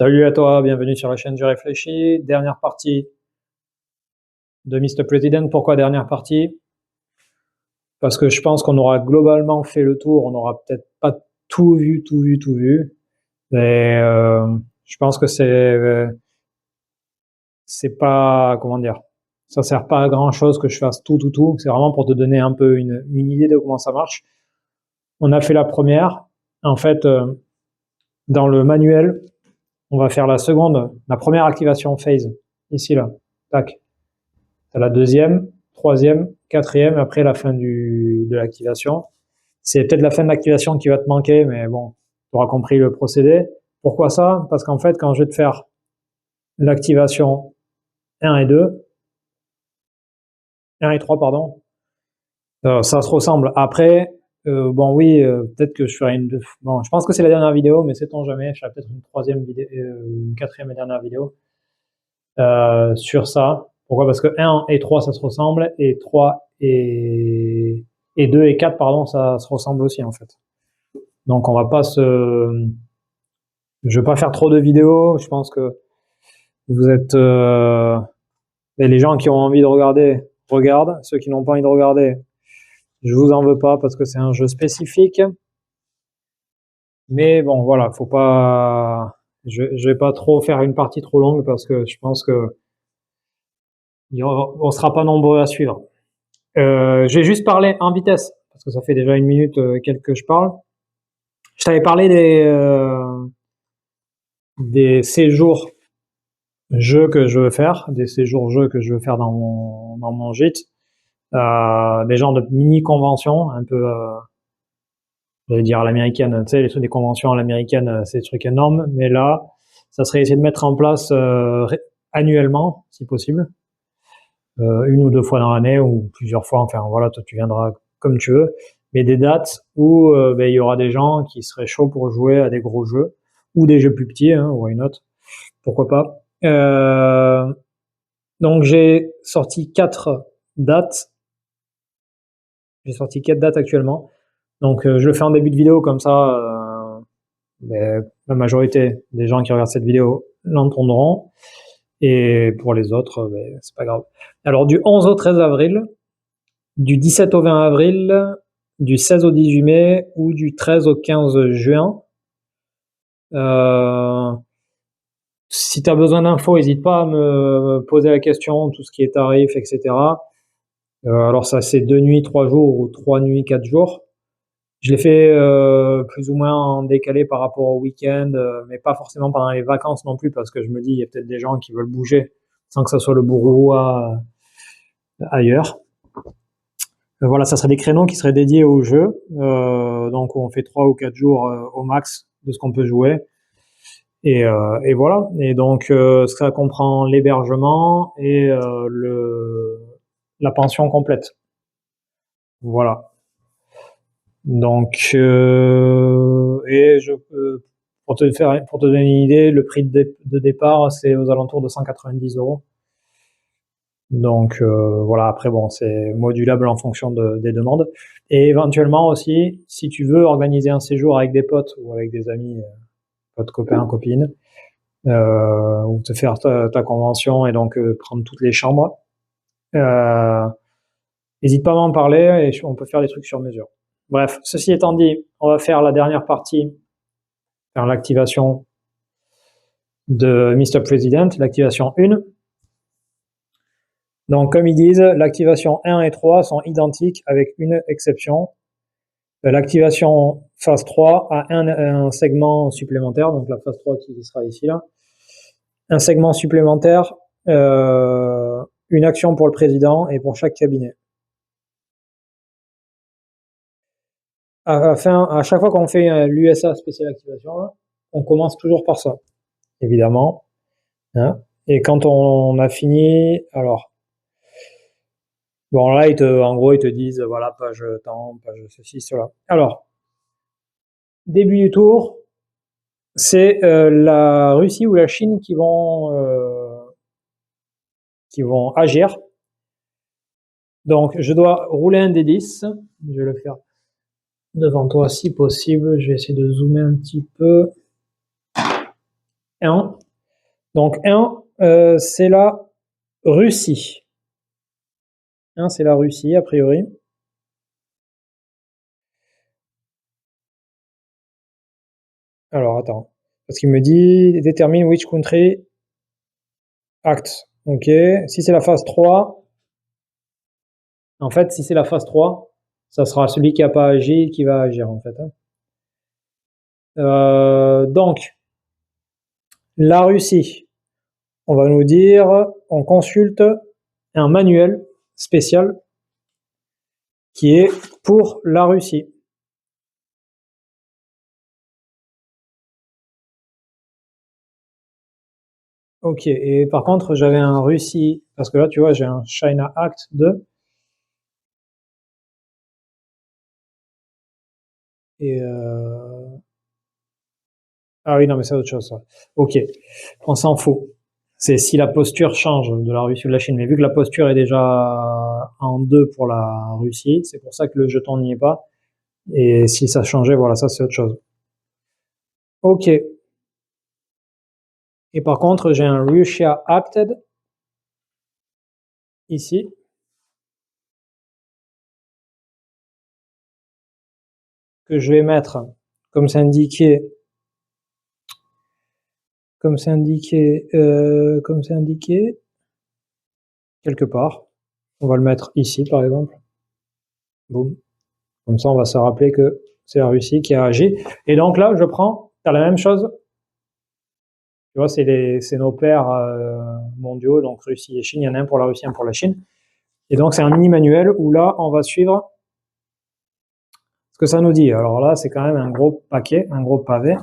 Salut à toi, bienvenue sur la chaîne du Réfléchi. Dernière partie de Mr. President. Pourquoi dernière partie? Parce que je pense qu'on aura globalement fait le tour. On n'aura peut-être pas tout vu. Mais je pense que c'est pas, comment dire, ça sert pas à grand chose que je fasse tout. C'est vraiment pour te donner un peu une idée de comment ça marche. On a fait la première. En fait, dans le manuel, on va faire la première activation phase, ici, là. Tac. T'as la deuxième, troisième, quatrième, après la fin de l'activation. C'est peut-être la fin de l'activation qui va te manquer, mais bon, tu auras compris le procédé. Pourquoi ça? Parce qu'en fait, quand je vais te faire l'activation 1 et 2, 1 et 3, pardon, ça se ressemble. Après, bon oui, peut-être que je ferai bon, je pense que c'est la dernière vidéo, mais sait-on jamais, je ferai peut-être une troisième vidéo, une quatrième et dernière vidéo sur ça. Pourquoi? Parce que 1 et 3, ça se ressemble, et 3 et 2 et 4, pardon, ça se ressemble aussi, en fait. Donc, on va pas je vais pas faire trop de vidéos. Je pense que vous êtes, et les gens qui ont envie de regarder, regardent. Ceux qui n'ont pas envie de regarder, je vous en veux pas parce que c'est un jeu spécifique. Mais bon, voilà, faut pas, je vais pas trop faire une partie trop longue parce que je pense que on sera pas nombreux à suivre. Je vais juste parler en vitesse, parce que ça fait déjà 1 minute quelques que je parle. Je t'avais parlé des séjours jeux que je veux faire, des séjours jeux que je veux faire dans mon gîte. Des genres de mini-conventions, un peu, je vais dire à l'américaine, tu sais, les trucs des conventions à l'américaine, c'est des trucs énormes, mais là, ça serait essayer de mettre en place annuellement, si possible. 1 ou 2 fois dans l'année ou plusieurs fois, enfin voilà, toi tu viendras comme tu veux, mais des dates où il y aura des gens qui seraient chauds pour jouer à des gros jeux ou des jeux plus petits, hein, why not, pourquoi pas. Donc j'ai sorti 4 dates, actuellement. Donc je le fais en début de vidéo comme ça, la majorité des gens qui regardent cette vidéo l'entendront. Et pour les autres, c'est pas grave. Alors du 11 au 13 avril, du 17 au 20 avril, du 16 au 18 mai ou du 13 au 15 juin. Si tu as besoin d'infos, n'hésite pas à me poser la question, tout ce qui est tarif, etc. Alors ça, c'est 2 nuits, 3 jours ou 3 nuits, 4 jours. Je l'ai fait plus ou moins en décalé par rapport au week-end, mais pas forcément pendant les vacances non plus, parce que je me dis, il y a peut-être des gens qui veulent bouger sans que ça soit le brouhaha ailleurs. Voilà, ça serait des créneaux qui seraient dédiés au jeu. Donc on fait 3 ou 4 jours au max de ce qu'on peut jouer. Et voilà. Et donc ça comprend l'hébergement et la pension complète. Voilà. Donc pour te donner une idée, le prix de départ c'est aux alentours de 190 €. Donc voilà, après bon, c'est modulable en fonction des demandes. Et éventuellement aussi, si tu veux organiser un séjour avec des potes ou avec des amis, potes, copains, copines, ou te faire ta convention et donc prendre toutes les chambres, n'hésite pas à m'en parler et on peut faire des trucs sur mesure. Bref, ceci étant dit, on va faire la dernière partie, faire l'activation de Mr. President, l'activation 1. Donc, comme ils disent, l'activation 1 et 3 sont identiques avec une exception. L'activation phase 3 a un segment supplémentaire, donc la phase 3 qui sera ici, là. Un segment supplémentaire, une action pour le président et pour chaque cabinet. À chaque fois qu'on fait l'USA Special Activation, là, on commence toujours par ça, évidemment. Hein. Et quand on a fini, alors, bon là, en gros, ils te disent, voilà, page temps, page ceci, cela. Alors, début du tour, c'est la Russie ou la Chine qui vont agir. Donc, je dois rouler un des 10. Je vais le faire devant toi si possible. Je vais essayer de zoomer un petit peu. 1. Donc 1, c'est la Russie. 1, c'est la Russie, a priori. Alors, attends. Parce qu'il me dit détermine which country act. Ok. Si c'est la phase 3, en fait, si c'est la phase 3, ça sera celui qui n'a pas agi qui va agir, en fait. Donc, la Russie, on va nous dire, on consulte un manuel spécial qui est pour la Russie. Ok, et par contre, j'avais un Russie, parce que là, tu vois, j'ai un China Act 2. Et ah oui, non, mais c'est autre chose, ça. Ok, on s'en fout. C'est si la posture change de la Russie ou de la Chine. Mais vu que la posture est déjà en 2 pour la Russie, c'est pour ça que le jeton n'y est pas. Et si ça changeait, voilà, ça c'est autre chose. Ok. Et par contre, j'ai un Russia Acted ici. Que je vais mettre comme c'est indiqué, comme c'est indiqué quelque part. On va le mettre ici, par exemple. Boum. Comme ça, on va se rappeler que c'est la Russie qui a agi. Et donc là, je prends, t'as la même chose. Tu vois, c'est nos pairs mondiaux, donc Russie et Chine. Il y en a un pour la Russie, un pour la Chine. Et donc, c'est un mini manuel où là, on va suivre ce que ça nous dit. Alors là, c'est quand même un gros paquet, un gros pavé.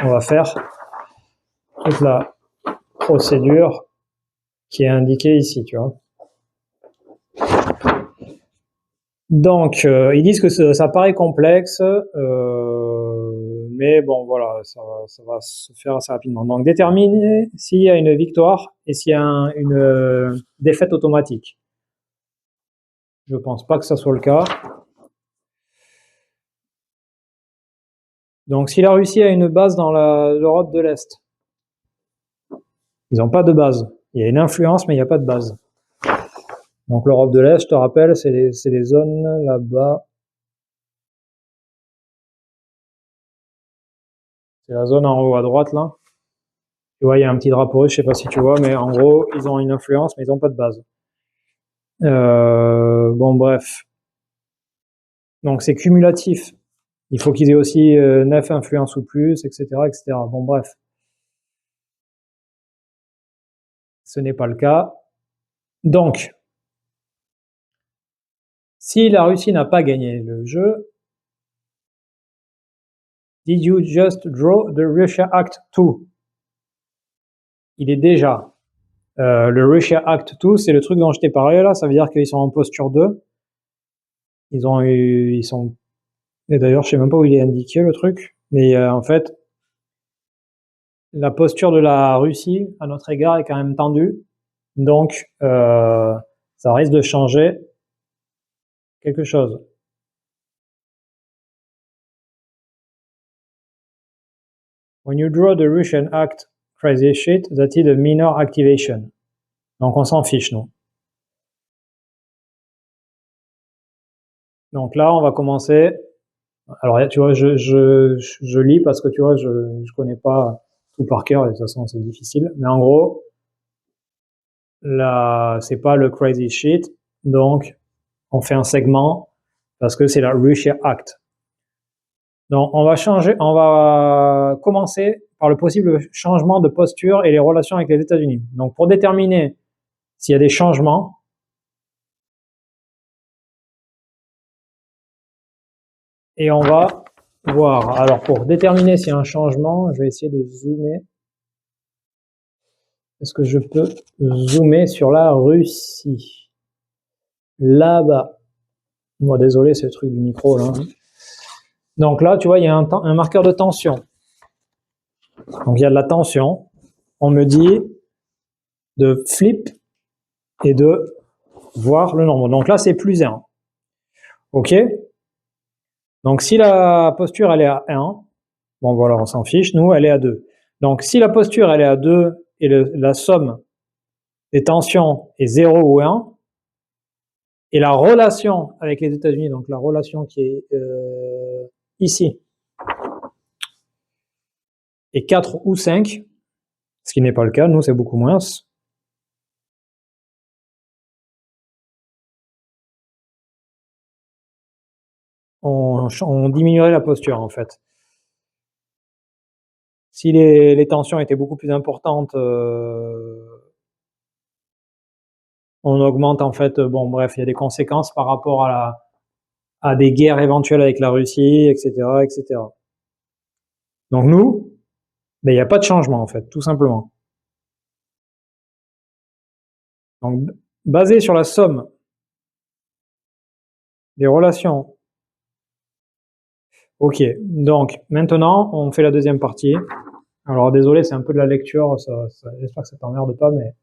On va faire toute la procédure qui est indiquée ici, tu vois. Donc, ils disent que ça paraît complexe, mais bon, voilà, ça va se faire assez rapidement. Donc, déterminer s'il y a une victoire et s'il y a une défaite automatique. Je pense pas que ça soit le cas. Donc, si la Russie a une base dans l'Europe de l'Est, ils n'ont pas de base. Il y a une influence, mais il n'y a pas de base. Donc, l'Europe de l'Est, je te rappelle, c'est les zones là-bas. C'est la zone en haut à droite, là. Tu vois, il y a un petit drapeau russe, je sais pas si tu vois, mais en gros, ils ont une influence, mais ils n'ont pas de base. Bon, bref. Donc, c'est cumulatif. Il faut qu'ils aient aussi 9 influences ou plus, etc., etc. Bon, bref. Ce n'est pas le cas. Donc, si la Russie n'a pas gagné le jeu, did you just draw the Russia Act 2? Il est déjà. Le Russia Act 2, c'est le truc dont je t'ai parlé là, ça veut dire qu'ils sont en posture 2. Ils sont. Et d'ailleurs, je sais même pas où il est indiqué le truc, mais en fait, la posture de la Russie à notre égard est quand même tendue, donc ça risque de changer quelque chose. When you draw the Russian Act crazy shit, that is a minor activation. Donc on s'en fiche, nous. Donc là, on va commencer. Alors tu vois, je lis parce que tu vois, je connais pas tout par cœur et de toute façon c'est difficile. Mais en gros, là, c'est pas le crazy shit, donc on fait un segment parce que c'est la Russia Act. Donc on va commencer par le possible changement de posture et les relations avec les États-Unis. Donc pour déterminer s'il y a des changements, et on va voir. Alors pour déterminer s'il y a un changement, je vais essayer de zoomer. Est-ce que je peux zoomer sur la Russie? Là-bas. Moi, désolé, c'est le truc du micro là. Donc là, tu vois, il y a un marqueur de tension. Donc il y a de la tension. On me dit de flip et de voir le nombre. Donc là, c'est plus 1. OK? Donc si la posture elle est à 1, bon voilà, on s'en fiche, nous, elle est à 2. Donc, si la posture elle est à 2 et la somme des tensions est 0 ou 1, et la relation avec les États-Unis, donc la relation qui est ici, est 4 ou 5, ce qui n'est pas le cas, nous c'est beaucoup moins. On diminuerait la posture en fait. Si les tensions étaient beaucoup plus importantes, on augmente en fait, bon bref, il y a des conséquences par rapport à des guerres éventuelles avec la Russie, etc., etc. Donc nous, ben, il n'y a pas de changement en fait, tout simplement. Donc basé sur la somme des relations. Ok, donc maintenant on fait la deuxième partie. Alors désolé, c'est un peu de la lecture, j'espère que ça t'emmerde pas, mais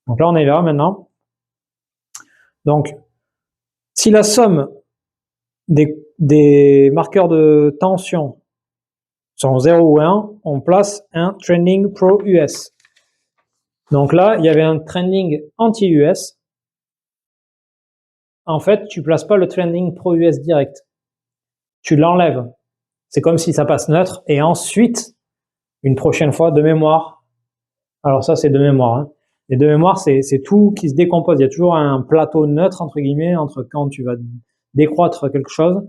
donc là on est là maintenant. Donc si la somme des marqueurs de tension sont 0 ou 1, on place un trending pro-US. Donc là, il y avait un trending anti-US. En fait, tu places pas le trending pro-US direct. Tu l'enlèves. C'est comme si ça passe neutre. Et ensuite, une prochaine fois, de mémoire. Alors ça, c'est de mémoire. Hein. Et de mémoire, c'est tout qui se décompose. Il y a toujours un plateau neutre, entre guillemets, entre quand tu vas décroître quelque chose.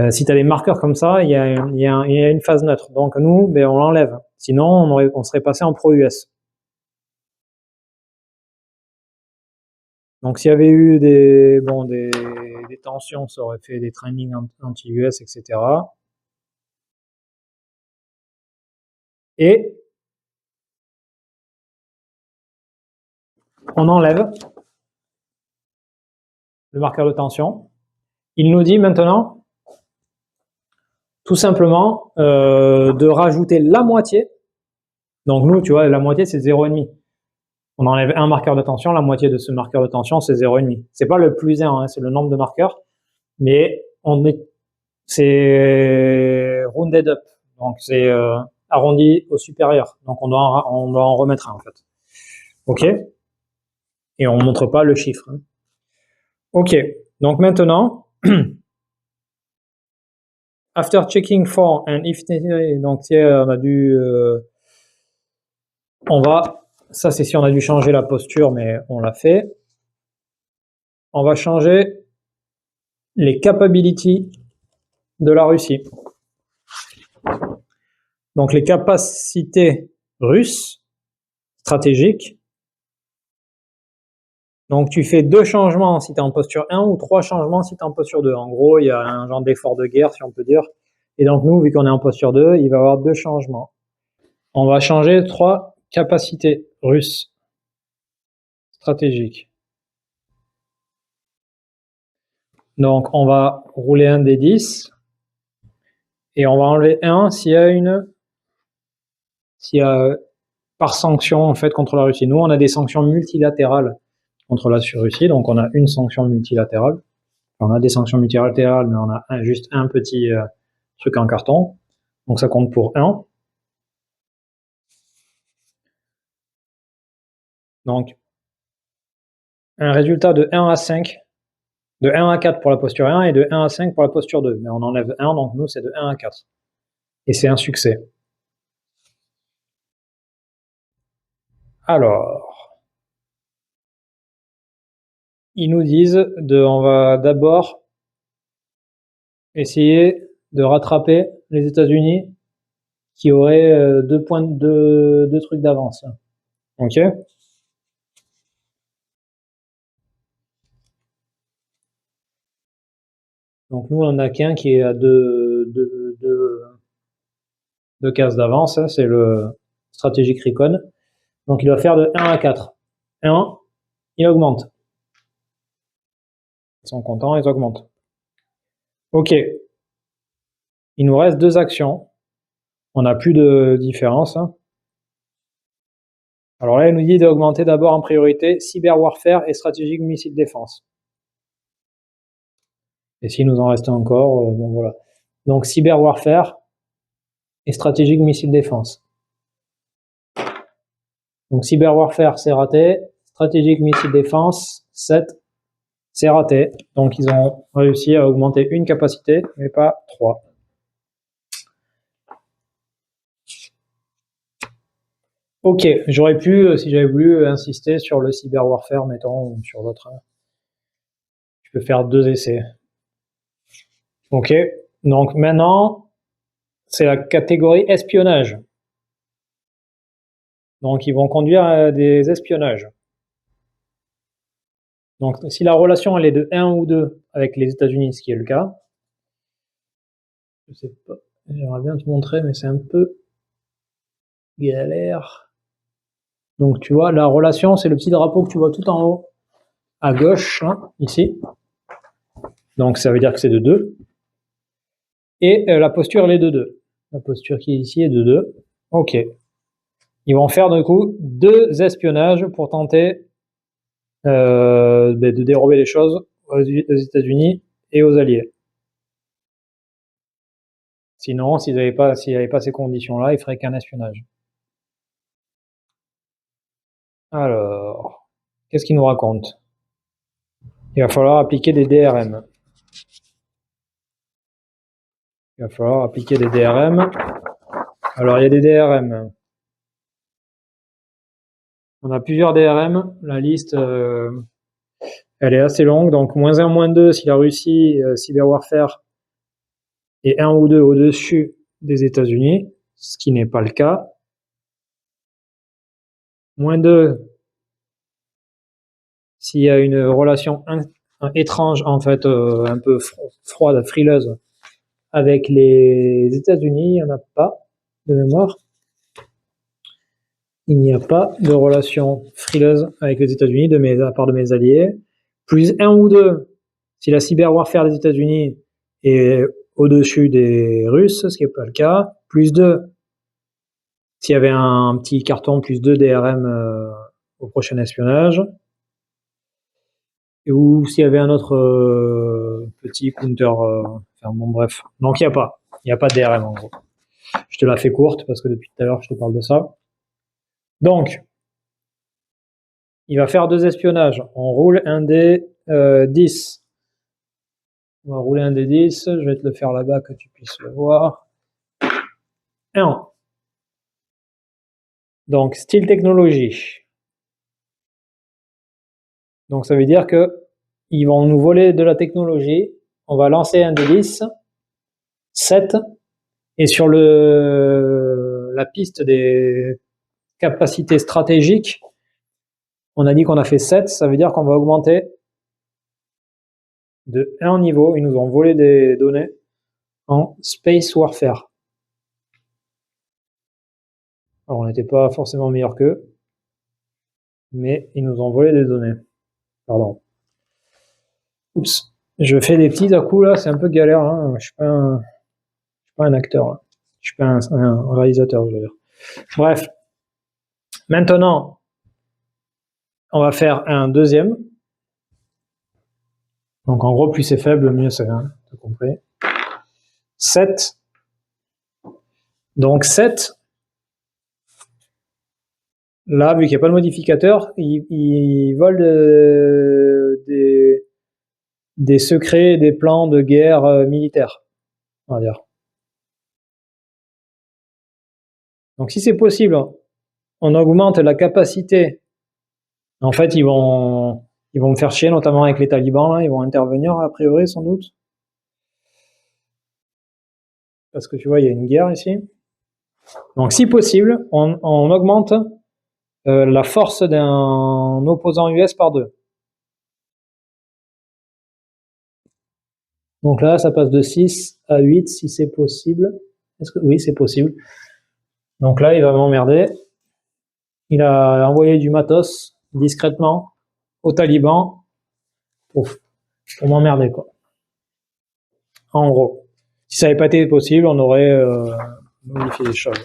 Si tu as des marqueurs comme ça, il y a une phase neutre. Donc nous, ben, on l'enlève. Sinon, on serait passé en pro-US. Donc s'il y avait eu des tensions, ça aurait fait des trendings anti-US, etc. Et on enlève le marqueur de tension. Il nous dit maintenant, tout simplement, de rajouter la moitié. Donc nous, tu vois, la moitié, c'est 0,5. On enlève un marqueur de tension, la moitié de ce marqueur de tension, c'est 0,5. C'est pas le plus 1, hein, c'est le nombre de marqueurs, mais c'est rounded up, donc c'est arrondi au supérieur. Donc on doit en remettre un en fait. Ok. Et on montre pas le chiffre. Hein. Ok. Donc maintenant, after checking for and if donc on a dû, ça c'est si on a dû changer la posture, mais on l'a fait. On va changer les capabilities de la Russie. Donc les capacités russes stratégiques. Donc tu fais 2 changements si tu es en posture 1 ou 3 changements si tu es en posture 2. En gros, il y a un genre d'effort de guerre, si on peut dire. Et donc nous, vu qu'on est en posture 2, il va y avoir 2 changements. On va changer 3 capacités russes stratégiques. Donc on va rouler un des 10 et on va enlever 1 s'il y a par sanction en fait contre la Russie. Nous, on a des sanctions multilatérales contre la Russie, donc on a une sanction multilatérale. On a des sanctions multilatérales, mais on a juste un petit truc en carton. Donc ça compte pour 1. Donc un résultat de 1 à 5, de 1 à 4 pour la posture 1 et de 1 à 5 pour la posture 2. Mais on enlève 1, donc nous c'est de 1 à 4. Et c'est un succès. Alors, ils nous disent on va d'abord essayer de rattraper les États-Unis qui auraient 2 trucs d'avance. Ok. Donc nous, on a qu'un qui est à 2 cases d'avance, c'est le stratégique Recon. Donc il va faire de 1 à 4. 1, il augmente. Ils sont contents, ils augmentent. Ok. Il nous reste 2 actions. On n'a plus de différence. Alors là, il nous dit d'augmenter d'abord en priorité cyber warfare et stratégique missile défense. Et s'il nous en reste encore, bon voilà. Donc cyber warfare et stratégique missile défense. Donc cyber warfare, c'est raté. Stratégique missile défense, 7, c'est raté. Donc ils ont réussi à augmenter une capacité, mais pas 3. Ok, j'aurais pu, si j'avais voulu, insister sur le cyber warfare, mettons, ou sur l'autre. Je peux faire 2 essais. Ok, donc maintenant, c'est la catégorie espionnage. Donc ils vont conduire à des espionnages. Donc si la relation elle est de 1 ou 2 avec les États-Unis, ce qui est le cas, je sais pas, j'aimerais bien te montrer, mais c'est un peu galère. Donc tu vois, la relation, c'est le petit drapeau que tu vois tout en haut, à gauche, hein, ici. Donc ça veut dire que c'est de 2. Et la posture, elle est de 2. La posture qui est ici est de 2. Ok. Ils vont faire du coup 2 espionnages pour tenter de dérober les choses aux États-Unis et aux alliés. Sinon, s'il n'y avait pas ces conditions-là, ils feraient qu'un espionnage. Alors, qu'est-ce qu'il nous raconte? Il va falloir appliquer des DRM. Il va falloir appliquer des DRM. Alors, il y a des DRM. On a plusieurs DRM. La liste, elle est assez longue. Donc, -1, -2 si la Russie, cyber warfare, est 1 ou 2 au-dessus des États-Unis, ce qui n'est pas le cas. -2 s'il y a une relation étrange, en fait, un peu froide, frileuse, avec les États-Unis, il n'y en a pas de mémoire. Il n'y a pas de relation frileuse avec les États-Unis de la part de mes alliés. +1 ou 2 si la cyber warfare des États-Unis est au-dessus des Russes, ce qui n'est pas le cas. +2 s'il y avait un petit carton +2 DRM au prochain espionnage. Ou s'il y avait un autre petit counter. Enfin bon, bref. Donc il n'y a pas. Il n'y a pas de DRM en gros. Je te la fais courte parce que depuis tout à l'heure je te parle de ça. Donc, il va faire 2 espionnages. On roule un dé 10. On va rouler un dé 10. Je vais te le faire là-bas que tu puisses le voir. 1. Donc, style technologie. Donc, ça veut dire que ils vont nous voler de la technologie. On va lancer un dé 10. 7. Et sur la piste des capacités stratégiques, on a dit qu'on a fait 7. Ça veut dire qu'on va augmenter de 1 niveau. Ils nous ont volé des données en Space Warfare. Alors, on n'était pas forcément meilleur qu'eux, mais ils nous ont volé des données. Pardon. Oups. Je fais des petits à-coups là, c'est un peu galère. Hein. Je suis pas un acteur. Là. Je suis pas un réalisateur, je veux dire. Bref. Maintenant, on va faire un deuxième. Donc en gros, plus c'est faible, mieux c'est. Hein. T'as compris. 7. Donc 7. Là, vu qu'il n'y a pas de modificateur, il vole des secrets, des plans de guerre militaire, on va dire. Donc si c'est possible, on augmente la capacité. En fait, ils vont me faire chier, notamment avec les talibans, là, ils vont intervenir a priori sans doute. Parce que tu vois, il y a une guerre ici. Donc si possible, on augmente la force d'un opposant US par 2. Donc là, ça passe de 6 à 8 si c'est possible. Oui, c'est possible. Donc là, il va m'emmerder. Il a envoyé du matos discrètement aux talibans pour m'emmerder, quoi. En gros. Si ça n'avait pas été possible, on aurait modifié les choses.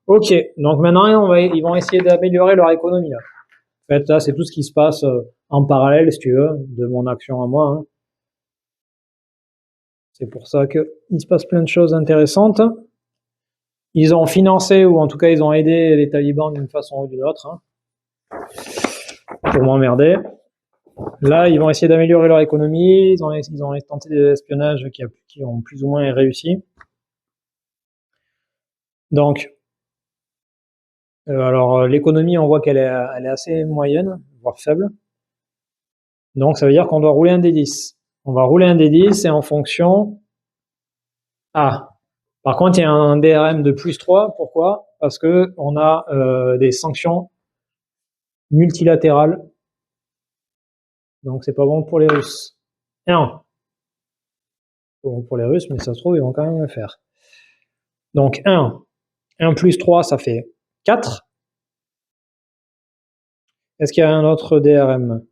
Ok, donc maintenant, ils vont essayer d'améliorer leur économie. Là. En fait, là, c'est tout ce qui se passe en parallèle, si tu veux, de mon action à moi. Hein. C'est pour ça qu'il se passe plein de choses intéressantes. ils ont financé, ou en tout cas ils ont aidé les talibans d'une façon ou d'une autre, hein, pour m'emmerder. Là, ils vont essayer d'améliorer leur économie, ils ont tenté des espionnages qui ont plus ou moins réussi. Donc, alors l'économie, on voit qu'elle est assez moyenne, voire faible. Donc ça veut dire qu'on doit rouler un D10. On va rouler un D10 et en fonction... Ah, par contre, il y a un DRM de +3. Pourquoi? Parce que on a des sanctions multilatérales. Donc c'est pas bon pour les Russes. Non. C'est bon pour les Russes, mais ça se trouve, ils vont quand même le faire. Donc 1 plus 3, ça fait 4. Est-ce qu'il y a un autre DRM?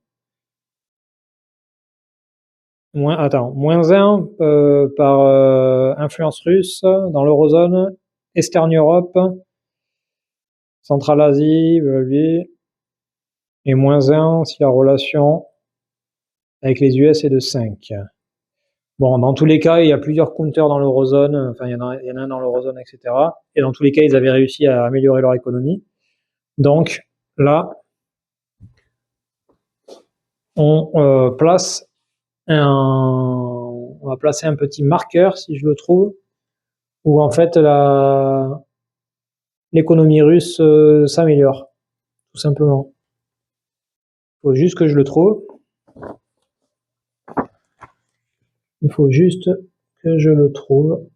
Moins 1 par influence russe dans l'eurozone, Eastern Europe, Centrale Asie, blablabla. Et moins 1 si la relation avec les US est de 5. Bon, dans tous les cas, il y a plusieurs counters dans l'eurozone, enfin il y en a un dans l'eurozone, etc. Et dans tous les cas, ils avaient réussi à améliorer leur économie. Donc là, on va placer un petit marqueur, si je le trouve, où en fait l'économie russe s'améliore, tout simplement. Il faut juste que je le trouve. Il faut juste que je le trouve.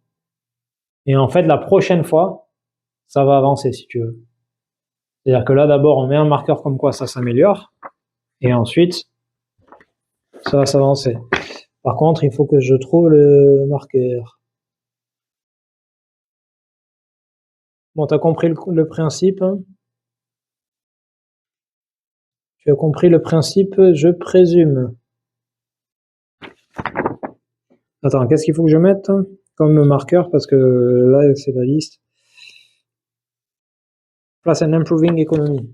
Et en fait, la prochaine fois, ça va avancer, si tu veux. C'est-à-dire que là, d'abord, on met un marqueur comme quoi ça s'améliore. Et ensuite, ça va s'avancer. Par contre, il faut que je trouve le marqueur. Bon, t'as compris le principe, hein? Tu as compris le principe, je présume. Attends, qu'est-ce qu'il faut que je mette comme marqueur? Parce que là, c'est la liste. Place an improving economy.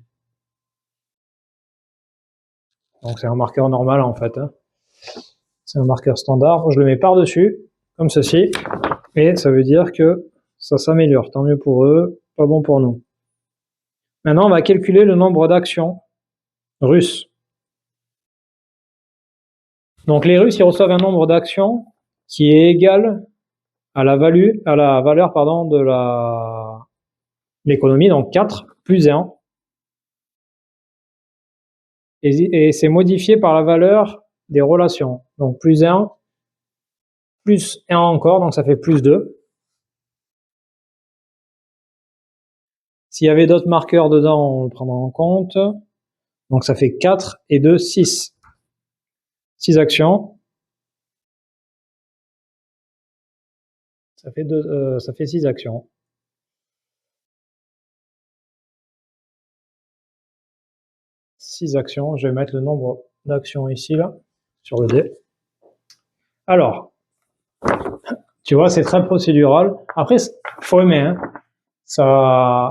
Donc c'est un marqueur normal en fait, hein. C'est un marqueur standard. Je le mets par-dessus, comme ceci. Et ça veut dire que ça s'améliore. Tant mieux pour eux, pas bon pour nous. Maintenant, on va calculer le nombre d'actions russes. Donc les Russes, ils reçoivent un nombre d'actions qui est égal à la valeur pardon, de l'économie, donc 4 plus 1. Et c'est modifié par la valeur des relations. Donc plus 1, plus 1 encore, donc ça fait plus 2. S'il y avait d'autres marqueurs dedans, on le prendra en compte. Donc ça fait 4 et 2, 6. 6 actions. Ça fait 6 actions. 6 actions. Je vais mettre le nombre d'actions ici, là, sur le dé. Alors, tu vois, c'est très procédural. Après, faut aimer, hein.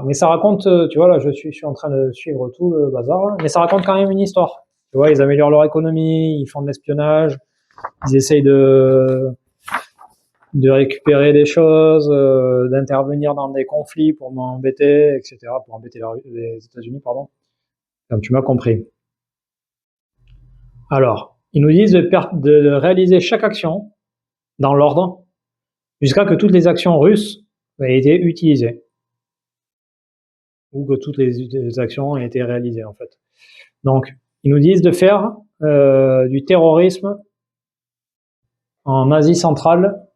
Mais ça raconte, tu vois, là, je suis en train de suivre tout le bazar, là, mais ça raconte quand même une histoire. Tu vois, ils améliorent leur économie, ils font de l'espionnage, ils essayent de récupérer des choses, d'intervenir dans des conflits pour m'embêter, etc., pour embêter les États-Unis, pardon. Comme tu m'as compris. Alors, ils nous disent de réaliser chaque action dans l'ordre jusqu'à que toutes les actions russes aient été utilisées. Ou que toutes les actions aient été réalisées, en fait. Donc, ils nous disent de faire du terrorisme en Asie centrale.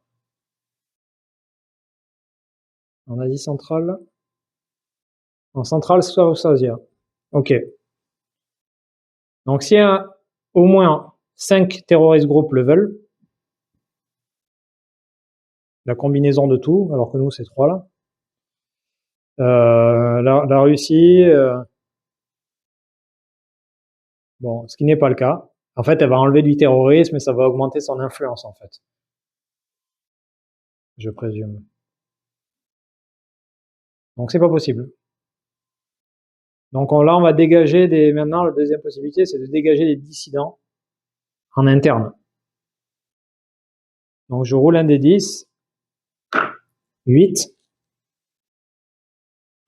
En Asie centrale. En centrale South Asia. Ok. Donc, s'il y a au moins 5 terroristes groupes le veulent, la combinaison de tout, alors que nous, c'est 3 là. La Russie, bon, ce qui n'est pas le cas. En fait, elle va enlever du terrorisme et ça va augmenter son influence, en fait. Je présume. Donc, c'est pas possible. Donc là, on va dégager maintenant, la deuxième possibilité, c'est de dégager des dissidents en interne. Donc je roule un des 10, 8.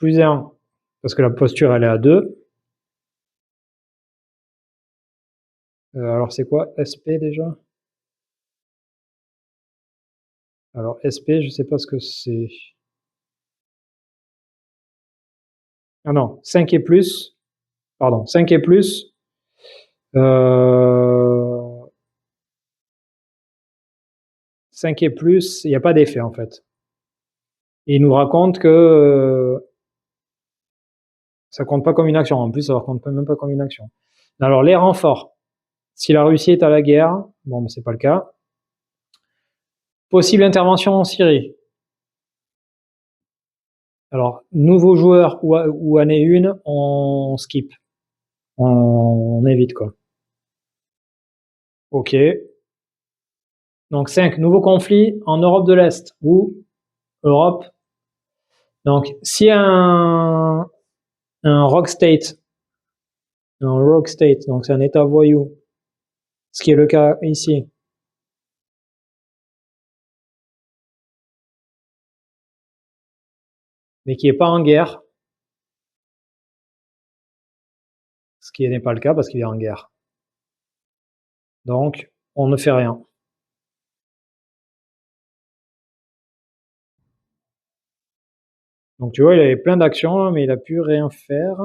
plus 1, parce que la posture, elle est à 2. Alors, c'est quoi SP déjà? Alors, SP, je sais pas ce que c'est. Ah non, 5 et plus. Pardon, 5 et plus. 5 et plus, il n'y a pas d'effet en fait. Et il nous raconte que ça compte pas comme une action. En plus, ça ne compte même pas comme une action. Alors, les renforts. Si la Russie est à la guerre, bon, mais c'est pas le cas. Possible intervention en Syrie. Alors, nouveau joueur ou année 1, on skip. On évite quoi. Ok. Donc 5, nouveau conflit en Europe de l'Est ou Europe. Donc, si un rogue state, donc c'est un état voyou, ce qui est le cas ici, mais qui n'est pas en guerre, ce qui n'est pas le cas parce qu'il est en guerre. Donc, on ne fait rien. Donc, tu vois, il avait plein d'actions, mais il n'a pu rien faire.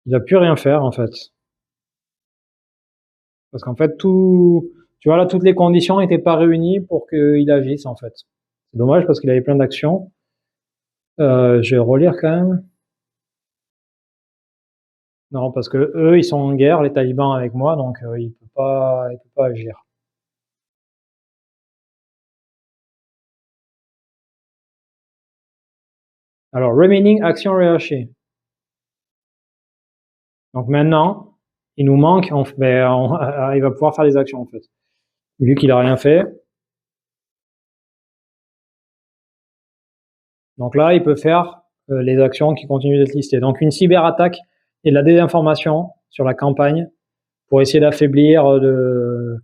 Il n'a pu rien faire, en fait. Parce qu'en fait, tu vois, là, toutes les conditions n'étaient pas réunies pour qu'il agisse, en fait. C'est dommage parce qu'il avait plein d'actions. Je vais relire quand même. Non, parce que eux, ils sont en guerre, les talibans avec moi, donc il peut pas agir. Alors, remaining action relâchée. Donc maintenant, il nous manque, il va pouvoir faire des actions en fait. Vu qu'il a rien fait. Donc là, il peut faire les actions qui continuent d'être listées. Donc une cyberattaque et de la désinformation sur la campagne pour essayer d'affaiblir, de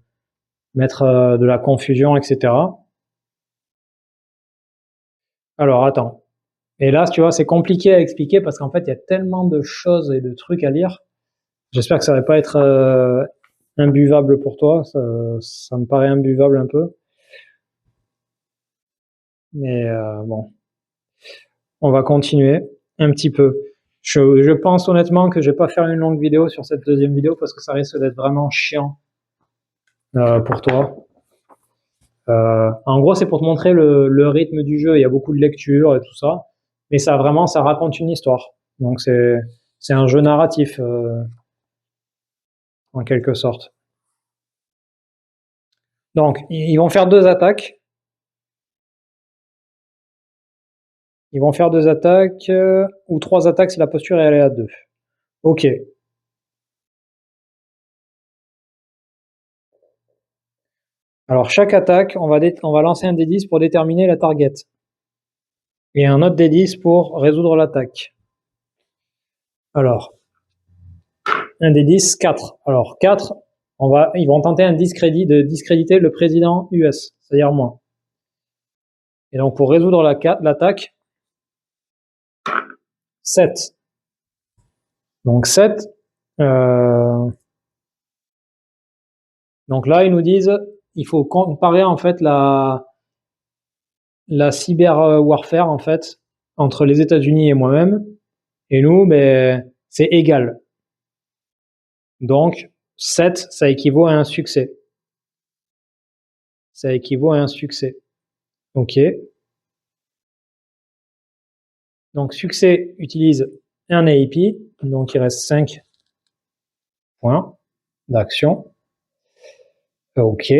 mettre de la confusion, etc. Alors attends. Et là, tu vois, c'est compliqué à expliquer parce qu'en fait, il y a tellement de choses et de trucs à lire. J'espère que ça va pas être imbuvable pour toi. Ça me paraît imbuvable un peu. Mais bon, on va continuer un petit peu. Je pense honnêtement que je vais pas faire une longue vidéo sur cette deuxième vidéo parce que ça risque d'être vraiment chiant pour toi. En gros, c'est pour te montrer le rythme du jeu. Il y a beaucoup de lecture et tout ça, mais ça vraiment, ça raconte une histoire. Donc c'est un jeu narratif en quelque sorte. Donc ils vont faire 2 attaques. Ils vont faire 2 attaques ou 3 attaques si la posture est allée à 2. Ok. Alors chaque attaque, on va lancer un D10 pour déterminer la target. Et un autre D10 pour résoudre l'attaque. Alors, un D10, 4. Alors 4, ils vont tenter de discréditer le président US, c'est-à-dire moi. Et donc pour résoudre l'attaque, 7. Donc 7. Donc là, ils nous disent, il faut comparer en fait la cyber warfare en fait entre les États-Unis et moi-même. Et nous, ben, c'est égal. Donc 7, ça équivaut à un succès. Ça équivaut à un succès. Ok. Donc succès utilise un AIP, donc il reste 5 points d'action. Ok.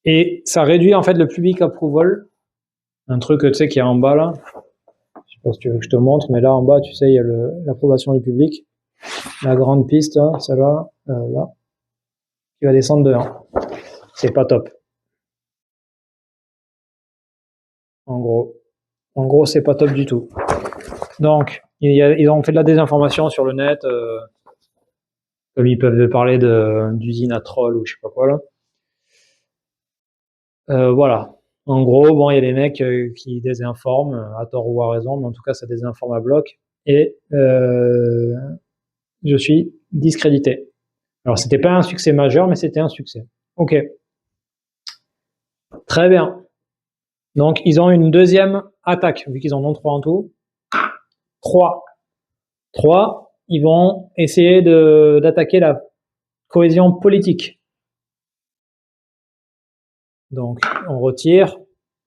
Et ça réduit en fait le public approval. Un truc, tu sais, qui est en bas là. Je sais pas si tu veux que je te montre, mais là en bas, tu sais, il y a l'approbation du public. La grande piste, hein, celle-là, là, qui va descendre de 1. C'est pas top. En gros, c'est pas top du tout. Donc, ils ont fait de la désinformation sur le net. Comme ils peuvent parler d'usine à troll ou je sais pas quoi là. Voilà. En gros, bon, il y a des mecs qui désinforment, à tort ou à raison, mais en tout cas, ça désinforme à bloc. Et je suis discrédité. Alors, c'était pas un succès majeur, mais c'était un succès. Ok. Très bien. Donc, ils ont une deuxième attaque, vu qu'ils en ont 3 en tout. 3. 3, ils vont essayer d'attaquer la cohésion politique. Donc, on retire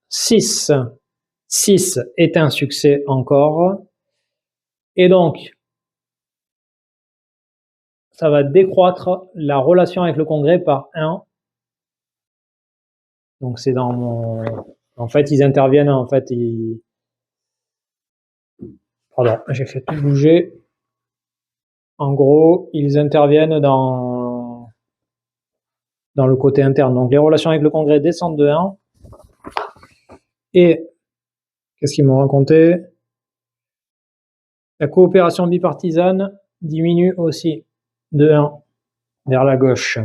6. 6 est un succès encore. Et donc, ça va décroître la relation avec le Congrès par 1. Donc, c'est dans mon... En fait, ils interviennent, en fait, Pardon, j'ai fait tout bouger. En gros, ils interviennent dans le côté interne. Donc, les relations avec le Congrès descendent de 1. Et, qu'est-ce qu'ils m'ont raconté? La coopération bipartisane diminue aussi de 1 vers la gauche.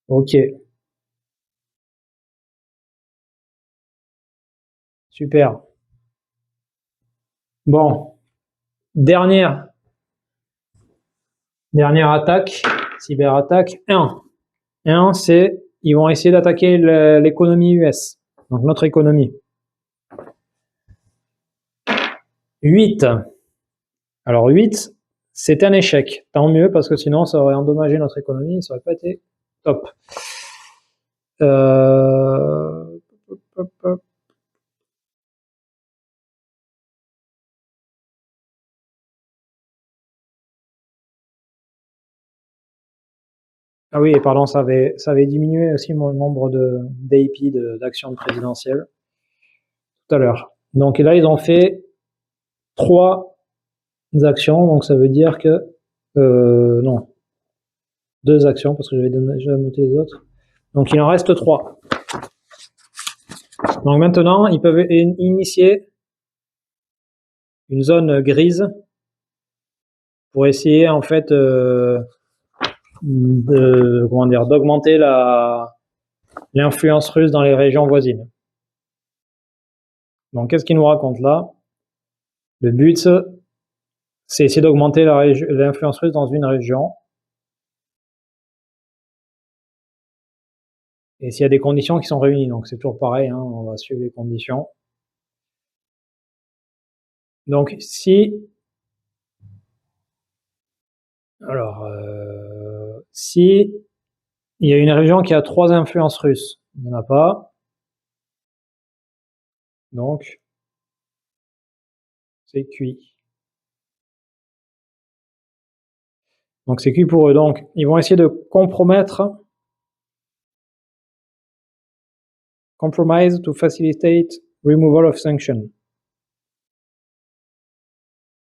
Ok. Super. Bon. Dernière attaque, cyberattaque. 1. 1, c'est, ils vont essayer d'attaquer l'économie US. Donc, notre économie. 8. Alors, 8, c'est un échec. Tant mieux, parce que sinon, ça aurait endommagé notre économie. Ça aurait pas été top. Ah oui, pardon, ça avait diminué aussi mon nombre d'AP, d'actions présidentielles, tout à l'heure. Donc là, ils ont fait 3 actions, donc ça veut dire que... non, 2 actions, parce que j'avais déjà noté les autres. Donc il en reste 3. Donc maintenant, ils peuvent initier une zone grise pour essayer, en fait, d'augmenter l'influence russe dans les régions voisines. Donc, qu'est-ce qu'il nous raconte là? Le but, c'est essayer d'augmenter l'influence russe dans une région. Et s'il y a des conditions qui sont réunies, donc c'est toujours pareil, hein, on va suivre les conditions. Donc, si il y a une région qui a 3 influences russes, il n'y en a pas. Donc, c'est cuit. Donc, c'est cuit pour eux. Donc, ils vont essayer de compromise to facilitate removal of sanctions.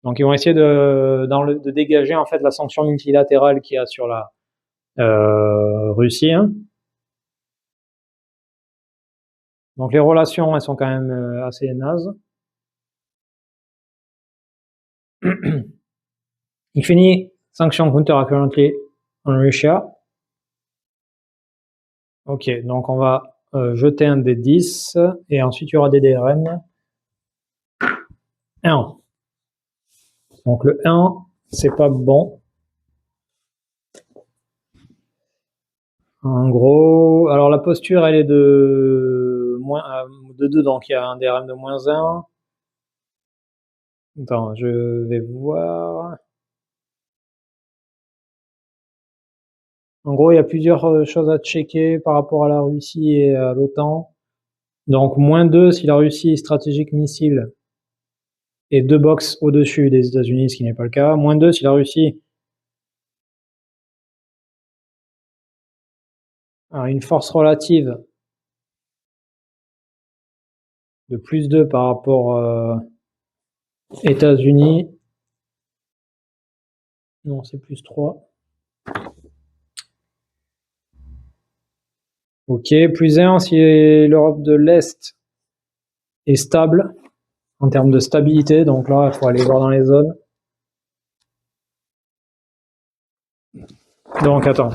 Donc, ils vont essayer de dégager, en fait, la sanction multilatérale qu'il y a sur la Russie. Hein. Donc, les relations, elles sont quand même assez nazes. Il finit sanction counter currently on Russia. Ok, donc on va jeter un des 10 et ensuite il y aura des DRM. 1. Donc le 1, c'est pas bon. En gros, alors la posture elle est de 2, donc il y a un DRM de -1. Attends, je vais voir. En gros, il y a plusieurs choses à checker par rapport à la Russie et à l'OTAN. Donc -2 si la Russie est stratégique missile et 2 box au-dessus des États-Unis, ce qui n'est pas le cas. -2 si la Russie a une force relative de +2 par rapport États-Unis. Non, c'est +3. Ok, +1 si l'Europe de l'Est est stable en termes de stabilité. Donc là, il faut aller voir dans les zones. Donc attends.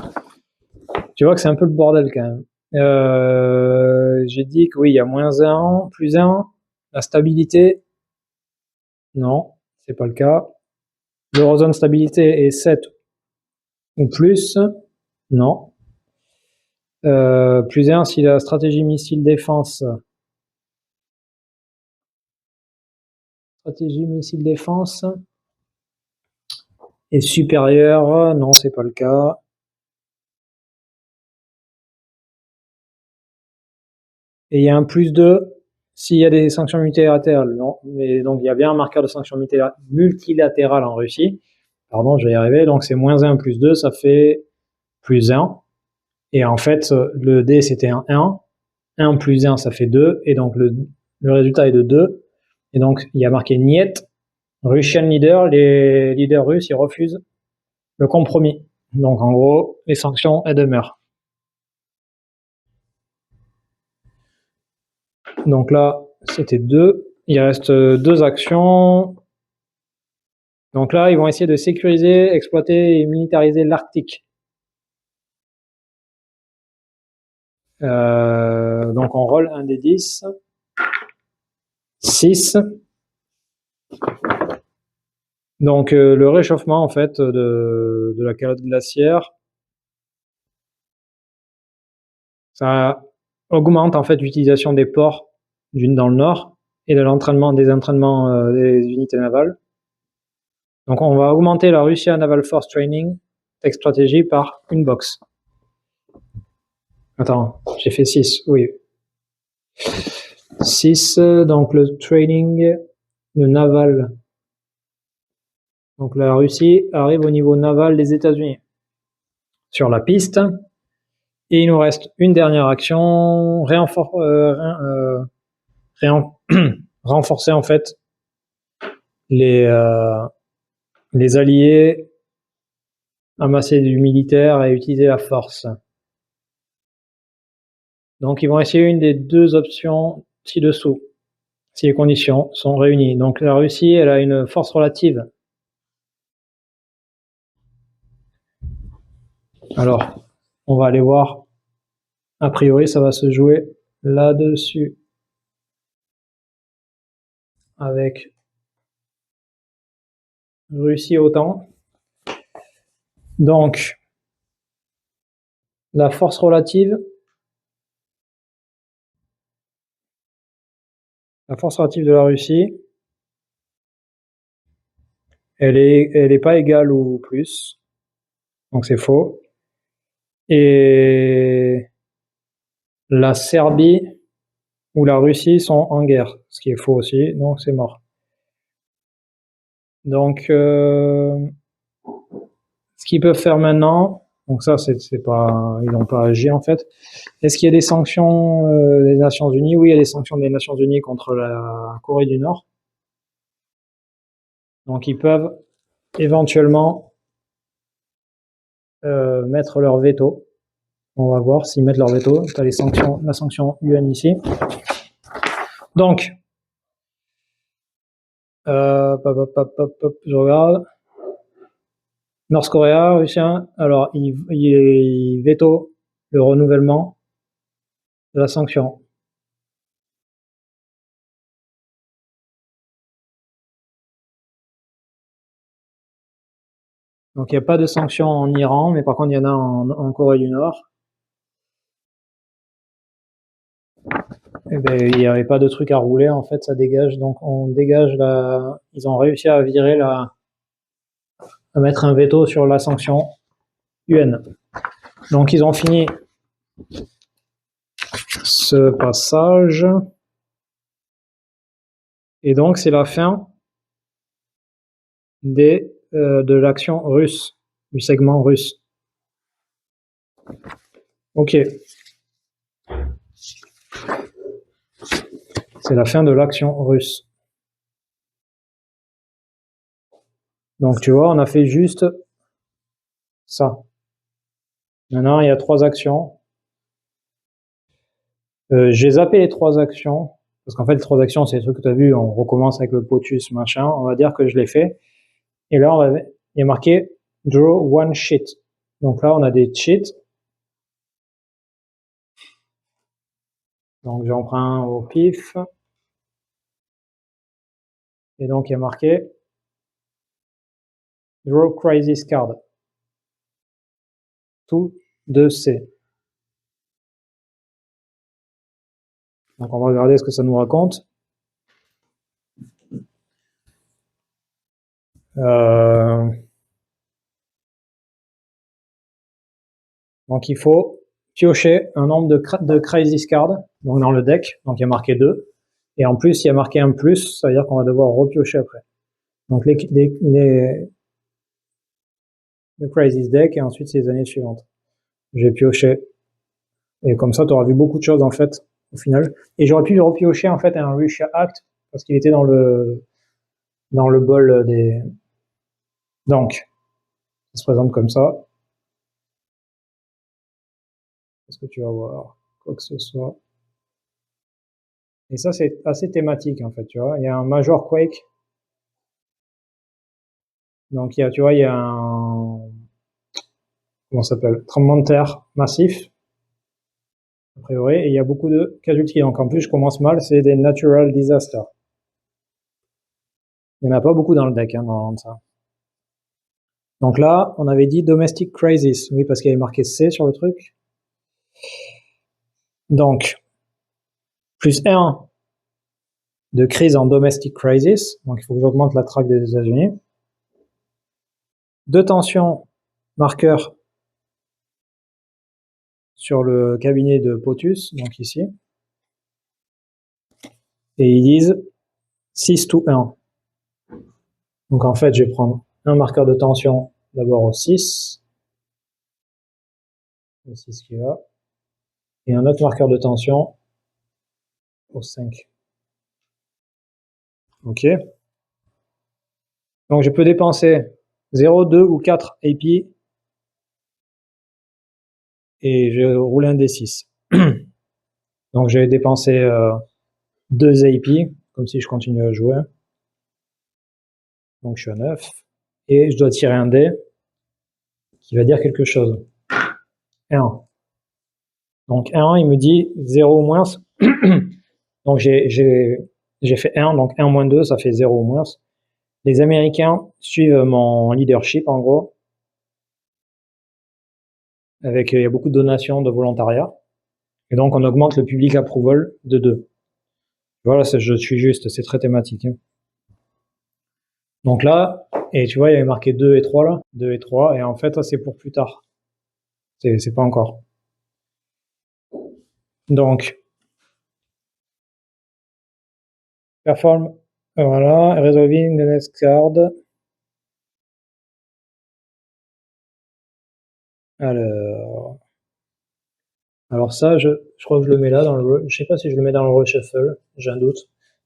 Tu vois que c'est un peu le bordel quand même. J'ai dit que oui, il y a -1, +1. La stabilité, non, c'est pas le cas. L'eurozone stabilité est 7 ou plus, non. +1 si la stratégie missile défense est supérieure, non, c'est pas le cas. Et il y a un +2 s'il y a des sanctions multilatérales, non. Mais donc il y a bien un marqueur de sanctions multilatérales en Russie. Pardon, je vais y arriver. Donc c'est -1 +2, ça fait +1. Et en fait, le dé c'était un 1. 1 + 1, ça fait 2. Et donc le résultat est de 2. Et donc il y a marqué Niet. Russian leader, les leaders russes, ils refusent le compromis. Donc en gros, les sanctions, elles demeurent. Donc là, c'était 2. Il reste 2 actions. Donc là, ils vont essayer de sécuriser, exploiter et militariser l'Arctique. Donc on roule un des 10. 6. Donc le réchauffement en fait de la calotte glaciaire, ça augmente en fait l'utilisation des ports dans le nord et de l'entraînement des entraînements des unités navales. Donc on va augmenter la Russia Naval Force Training Tech Strategy par une box. Attends, j'ai fait 6, oui. 6, donc le training, le naval. Donc la Russie arrive au niveau naval des États-Unis sur la piste. Et il nous reste une dernière action, renforcer en fait les alliés, amasser du militaire et utiliser la force. Donc ils vont essayer une des 2 options ci-dessous, si les conditions sont réunies. Donc la Russie, elle a une force relative. Alors, on va aller voir. A priori, ça va se jouer là-dessus. Avec Russie-OTAN. Donc, la force relative de la Russie, elle est pas égale ou plus. Donc c'est faux. Et la Serbie ou la Russie sont en guerre, ce qui est faux aussi, donc c'est mort. Donc ce qu'ils peuvent faire maintenant, donc ça c'est pas, ils n'ont pas agi en fait. Est-ce qu'il y a des sanctions des Nations Unies? Oui, il y a des sanctions des Nations Unies contre la Corée du Nord. Donc ils peuvent éventuellement mettre leur veto. On va voir s'ils mettent leur veto. Tu as la sanction UN ici. Donc, je regarde. North Korea, Russien, alors il veto le renouvellement de la sanction. Donc il n'y a pas de sanctions en Iran, mais par contre il y en a en Corée du Nord. Eh ben, il n'y avait pas de truc à rouler, en fait, ça dégage. Donc on dégage la. Ils ont réussi à virer à mettre un veto sur la sanction UN. Donc ils ont fini ce passage. Et donc c'est la fin de l'action russe, du segment russe. Ok. C'est la fin de l'action russe. Donc tu vois, on a fait juste ça. Maintenant, il y a 3 actions. J'ai zappé les 3 actions, parce qu'en fait, les 3 actions, c'est les trucs que tu as vu, on recommence avec le POTUS, machin, on va dire que je l'ai fait. Et là, il y a marqué « Draw one sheet ». Donc là, on a des cheats. Donc j'en prends un au pif. Et donc il y a marqué Draw Crisis Card. Tout de C. Donc on va regarder ce que ça nous raconte. Donc il faut piocher un nombre de Crisis Cards donc dans le deck. Donc il y a marqué 2. Et en plus, il y a marqué un plus, ça veut dire qu'on va devoir repiocher après. Donc le Crisis Deck et ensuite c'est les années suivantes. J'ai pioché. Et comme ça, tu auras vu beaucoup de choses en fait au final. Et j'aurais pu repiocher en fait un Russia Act parce qu'il était dans le bol des. Donc, ça se présente comme ça. Est-ce que tu vas voir quoi que ce soit? Et ça, c'est assez thématique en fait, tu vois. Il y a un Major Quake. Donc, tu vois, il y a un. Comment ça s'appelle? Tremblement de terre massif, a priori, et il y a beaucoup de casualties. Donc, en plus, je commence mal, c'est des natural disasters. Il n'y en a pas beaucoup dans le deck, hein, dans ça. Donc là, on avait dit Domestic Crisis. Oui, parce qu'il y avait marqué C sur le truc. Donc, plus 1 de crise en Domestic Crisis. Donc, il faut que j'augmente la traque des États-Unis. 2 tensions marqueurs sur le cabinet de POTUS, donc ici. Et ils disent 6 to 1. Donc en fait, je vais prendre un marqueur de tension d'abord au 6. Le 6 qui est là. Et un autre marqueur de tension au 5. Ok. Donc je peux dépenser 0, 2 ou 4 AP et je roule un D6. Donc j'ai dépensé 2 AP, comme si je continuais à jouer. Donc je suis à 9. Et je dois tirer un dé qui va dire quelque chose. 1. Donc 1, il me dit 0 ou moins. Donc j'ai fait 1, donc 1 moins 2, ça fait 0 ou moins. Les Américains suivent mon leadership en gros. Il y a beaucoup de donations de volontariat. Et donc on augmente le public approval de 2. Voilà, je suis juste, c'est très thématique. Hein. Donc là, et tu vois, il y avait marqué 2 et 3 là. 2 et 3, et en fait, ça c'est pour plus tard. C'est pas encore. Donc, perform, voilà, resolving the next card. Alors ça, je crois que je le mets là dans le, je sais pas si je le mets dans le reshuffle, j'ai un doute.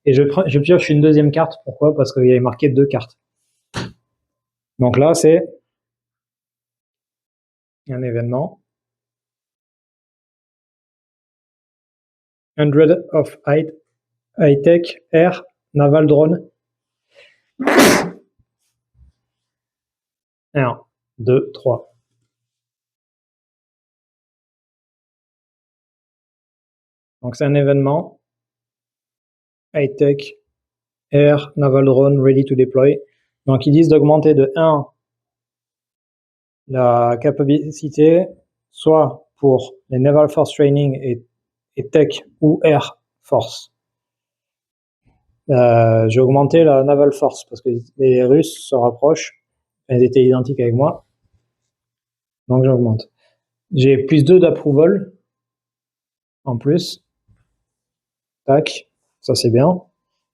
Et je pioche une deuxième carte. Pourquoi? Parce qu'il y avait marqué 2 cartes. Donc là, c'est un événement. 100 of high-tech air naval drone. 1, 2, 3. Donc c'est un événement. High-tech air naval drone ready to deploy. Donc ils disent d'augmenter de 1 la capacité, soit pour les Naval Force Training et Tech ou Air Force. J'ai augmenté la Naval Force parce que les Russes se rapprochent. Elles étaient identiques avec moi. Donc j'augmente. J'ai plus 2 d'approval en plus. Tac, ça c'est bien.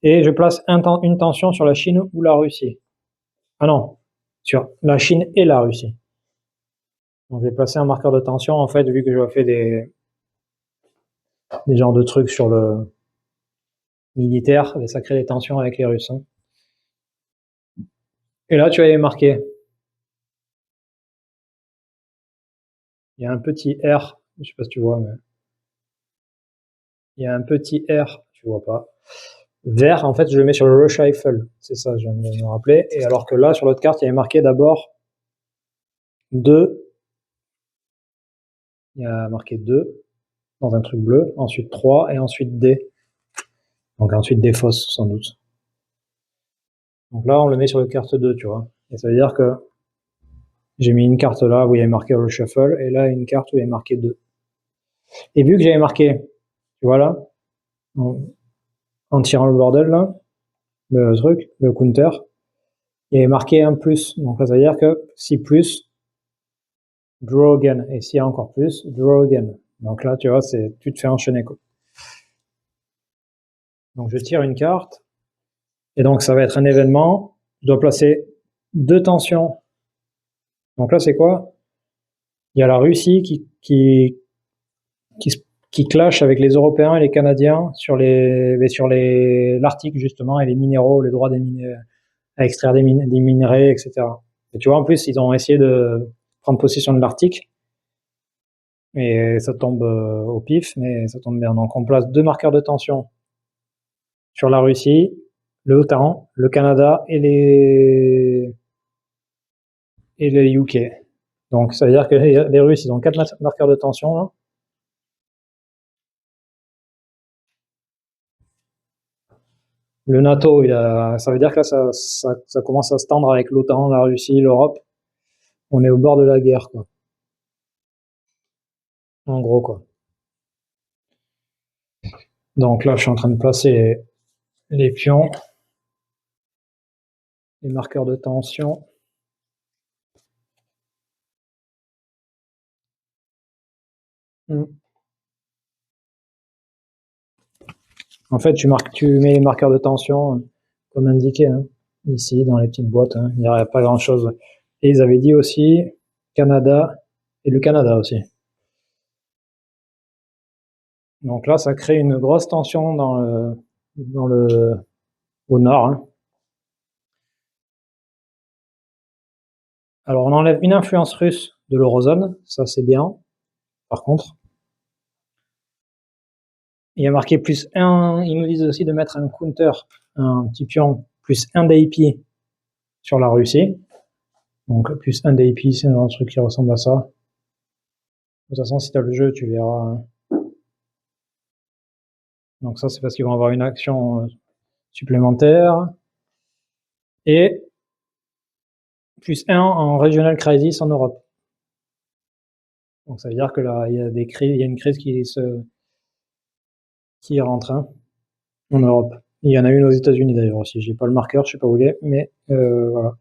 Et je place une tension sur la Chine ou la Russie. Ah non, sur la Chine et la Russie. Donc je vais placer un marqueur de tension en fait, vu que je fais des genres de trucs sur le militaire, ça crée des tensions avec les Russes. Hein. Et là, tu avais marqué. Il y a un petit R, je sais pas si tu vois, mais il y a un petit R, tu vois pas. Vert, en fait, je le mets sur le reshuffle. C'est ça, je viens de me rappeler. Et alors que là, sur l'autre carte, il y avait marqué d'abord 2. Il y a marqué 2. dans un truc bleu, ensuite 3 et ensuite D. Donc ensuite des fausses sans doute. Donc là on le met sur le carte 2, tu vois. Et ça veut dire que j'ai mis une carte là où il y avait marqué reshuffle et là une carte où il y avait marqué 2. Et vu que j'avais marqué, tu vois là, en tirant le bordel là, le truc, le counter, il y avait marqué un plus. Donc là ça veut dire que si plus, draw again. Et s'il y a encore plus, draw again. Donc là tu vois, tu te fais enchaîner quoi. Donc je tire une carte. Et donc ça va être un événement. Je dois placer 2 tensions. Donc là c'est quoi? Il y a la Russie qui clash avec les Européens et les Canadiens sur l'Arctique justement et les minéraux, les droits à extraire des minerais, etc. Et tu vois, en plus, ils ont essayé de prendre possession de l'Arctique. Et ça tombe au pif, mais ça tombe bien. Donc on place 2 marqueurs de tension sur la Russie, l'OTAN, le Canada et les UK. Donc ça veut dire que les Russes, ils ont 4 marqueurs de tension là. Le NATO, ça veut dire que là, ça commence à se tendre avec l'OTAN, la Russie, l'Europe. On est au bord de la guerre, quoi. En gros, quoi. Donc là, je suis en train de placer les pions, les marqueurs de tension. En fait, tu mets les marqueurs de tension comme indiqué, hein, ici, dans les petites boîtes. Hein. Il n'y aurait pas grand-chose. Et ils avaient dit aussi Canada et le Canada aussi. Donc là, ça crée une grosse tension au nord. Hein. Alors, on enlève une influence russe de l'eurozone, ça c'est bien. Par contre, il y a marqué plus 1, ils nous disent aussi de mettre un counter, un petit pion, plus 1 d'AP sur la Russie. Donc plus 1 d'AP, c'est un truc qui ressemble à ça. De toute façon, si tu as le jeu, tu verras. Donc ça, c'est parce qu'ils vont avoir une action supplémentaire. Et plus 1 en Regional Crisis en Europe. Donc ça veut dire que là, il y a une crise qui rentre en Europe. Il y en a une aux États-Unis d'ailleurs aussi. J'ai pas le marqueur, je sais pas où il est, mais voilà.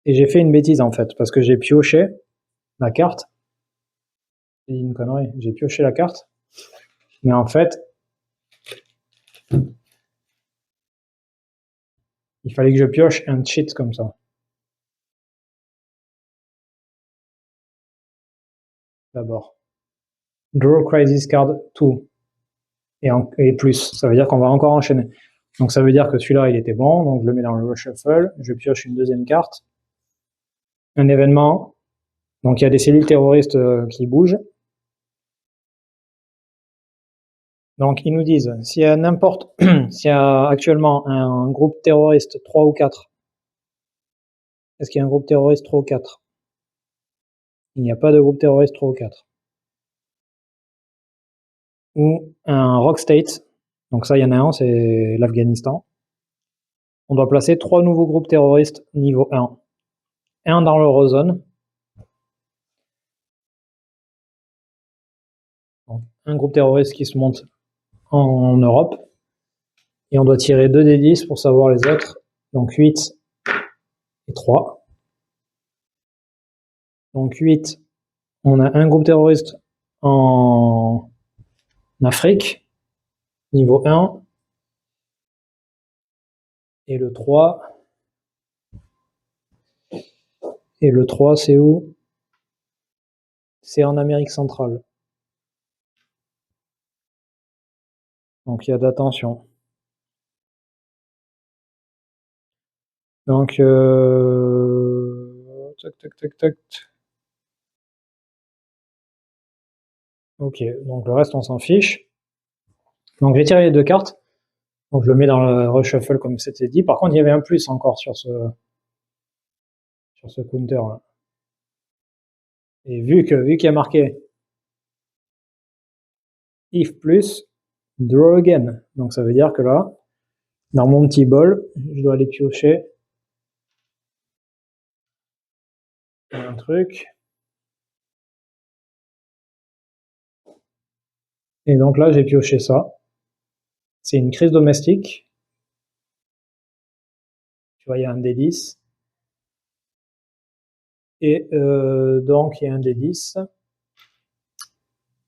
Et j'ai fait une bêtise en fait, parce que j'ai pioché la carte. C'est une connerie. J'ai pioché la carte, mais en fait, il fallait que je pioche un cheat comme ça. D'abord. Draw Crisis Card 2. Et plus. Ça veut dire qu'on va encore enchaîner. Donc ça veut dire que celui-là, il était bon. Donc je le mets dans le reshuffle. Je pioche une deuxième carte. Un événement. Donc il y a des cellules terroristes qui bougent. Donc ils nous disent, s'il y a actuellement un groupe terroriste 3 ou 4, est-ce qu'il y a un groupe terroriste 3 ou 4? Il n'y a pas de groupe terroriste 3 ou 4. Ou un rock state. Donc ça, il y en a un, c'est l'Afghanistan. On doit placer 3 nouveaux groupes terroristes niveau 1. Un dans l'eurozone. Donc, un groupe terroriste qui se monte en Europe. Et on doit tirer 2 des 10 pour savoir les autres. Donc 8 et 3. Donc 8, on a un groupe terroriste en Afrique, niveau 1. Et le 3, c'est où? C'est en Amérique centrale. Donc il y a de la tension. Donc, tac, tac, tac, tac. Ok, donc le reste, on s'en fiche. Donc j'ai tiré les 2 cartes. Donc je le mets dans le reshuffle comme c'était dit. Par contre, il y avait un plus encore sur ce sur ce counter là. Et vu qu'il y a marqué if plus draw again, donc ça veut dire que là, dans mon petit bol, je dois aller piocher un truc. Et donc là, j'ai pioché ça. C'est une crise domestique. Tu vois, il y a un D10. Et donc, il y a un D10.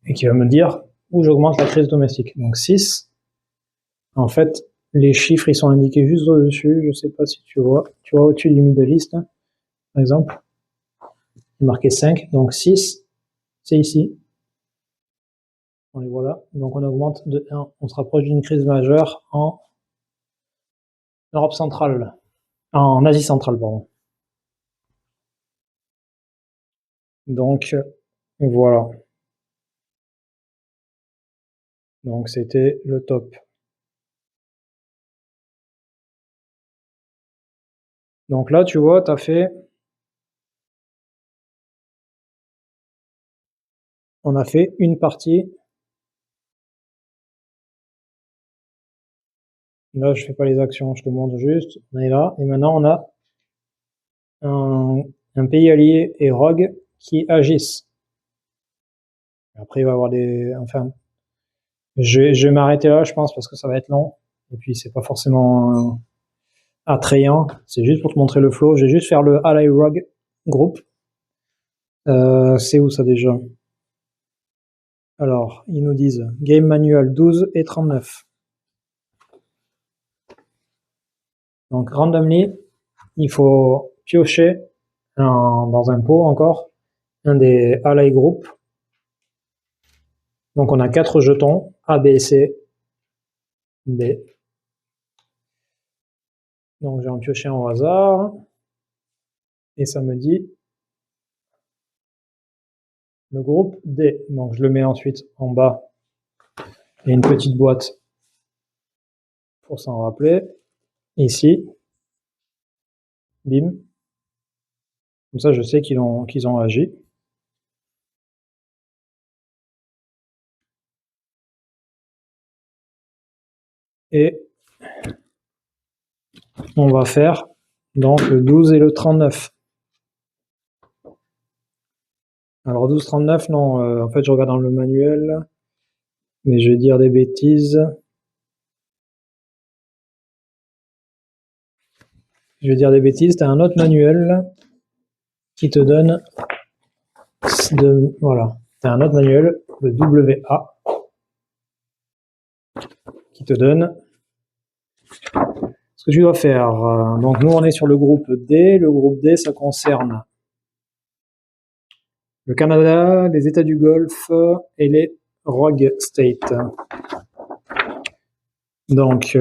Et qui va me dire où j'augmente la crise domestique. Donc 6. En fait, les chiffres, ils sont indiqués juste au-dessus. Je sais pas si tu vois. Tu vois au-dessus du middle list, par exemple. Marqué 5. Donc 6, c'est ici. On les voit là. Donc on augmente de 1. On se rapproche d'une crise majeure en Europe centrale. En Asie centrale, pardon. Donc voilà. Donc c'était le top. Donc là, tu vois, on a fait une partie. Là, je fais pas les actions, je te montre juste. On est là. Et maintenant, on a un pays allié et Rogue qui agissent. Après, il va y avoir enfin, je vais m'arrêter là, je pense, parce que ça va être long. Et puis, c'est pas forcément attrayant. C'est juste pour te montrer le flow. Je vais juste faire le Ally Rogue groupe. C'est où ça déjà? Alors, ils nous disent Game Manual 12 et 39. Donc, randomly, il faut piocher dans un pot encore un des Ally Group. Donc, on a 4 jetons A, B, C, D. Donc, je vais en piocher un au hasard. Et ça me dit le groupe D. Donc, je le mets ensuite en bas. Il y a une petite boîte pour s'en rappeler. Ici. Bim. Comme ça, je sais qu'ils ont agi. Et on va faire donc le 12 et le 39. Alors 12-39, non, en fait je regarde dans le manuel, mais je vais dire des bêtises. T'as un autre manuel qui te donne voilà. T'as un autre manuel, le WA, qui te donne ce que tu dois faire. Donc nous on est sur le groupe D. Le groupe D, ça concerne le Canada, les États du Golfe et les Rogue States. Donc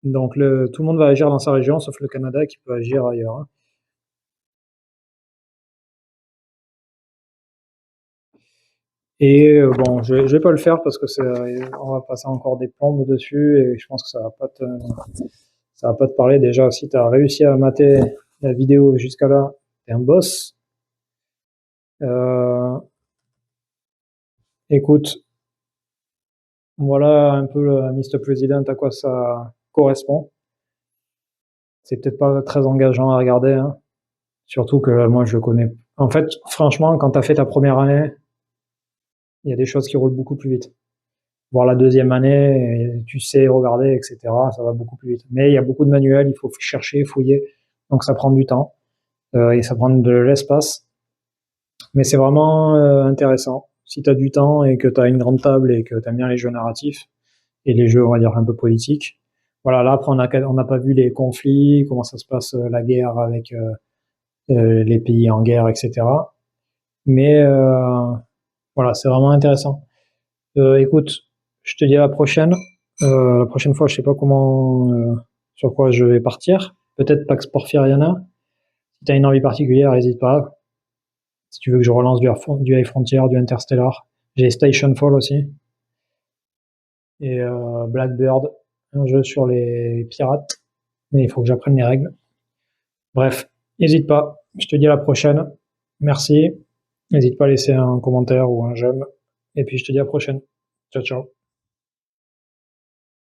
tout le monde va agir dans sa région, sauf le Canada qui peut agir ailleurs. Et bon, je vais pas le faire parce que on va passer encore des plombes dessus et je pense que ça va pas te parler. Déjà, si tu as réussi à mater la vidéo jusqu'à là, t'es un boss. Écoute, voilà un peu le Mr. President à quoi ça correspond. C'est peut-être pas très engageant à regarder, hein. Surtout que moi je connais. En fait, franchement, quand tu as fait ta première année, il y a des choses qui roulent beaucoup plus vite. Voir la deuxième année, tu sais regarder, etc. Ça va beaucoup plus vite. Mais il y a beaucoup de manuels, il faut chercher, fouiller, donc ça prend du temps et ça prend de l'espace. Mais c'est vraiment intéressant. Si tu as du temps et que tu as une grande table et que tu aimes bien les jeux narratifs et les jeux, on va dire, un peu politiques. Voilà, là, après, on n'a pas vu les conflits, comment ça se passe, la guerre avec les pays en guerre, etc. Mais voilà, c'est vraiment intéressant. Écoute, je te dis à la prochaine. La prochaine fois, je sais pas sur quoi je vais partir. Peut-être Pax Porfiriana. Si tu as une envie particulière, n'hésite pas. Si tu veux que je relance du High Frontier, du Interstellar. J'ai Stationfall aussi. Et Blackbird, un jeu sur les pirates. mais il faut que j'apprenne les règles. Bref, n'hésite pas. Je te dis à la prochaine. Merci. N'hésite pas à laisser un commentaire ou un j'aime. Et puis je te dis à la prochaine. Ciao, ciao.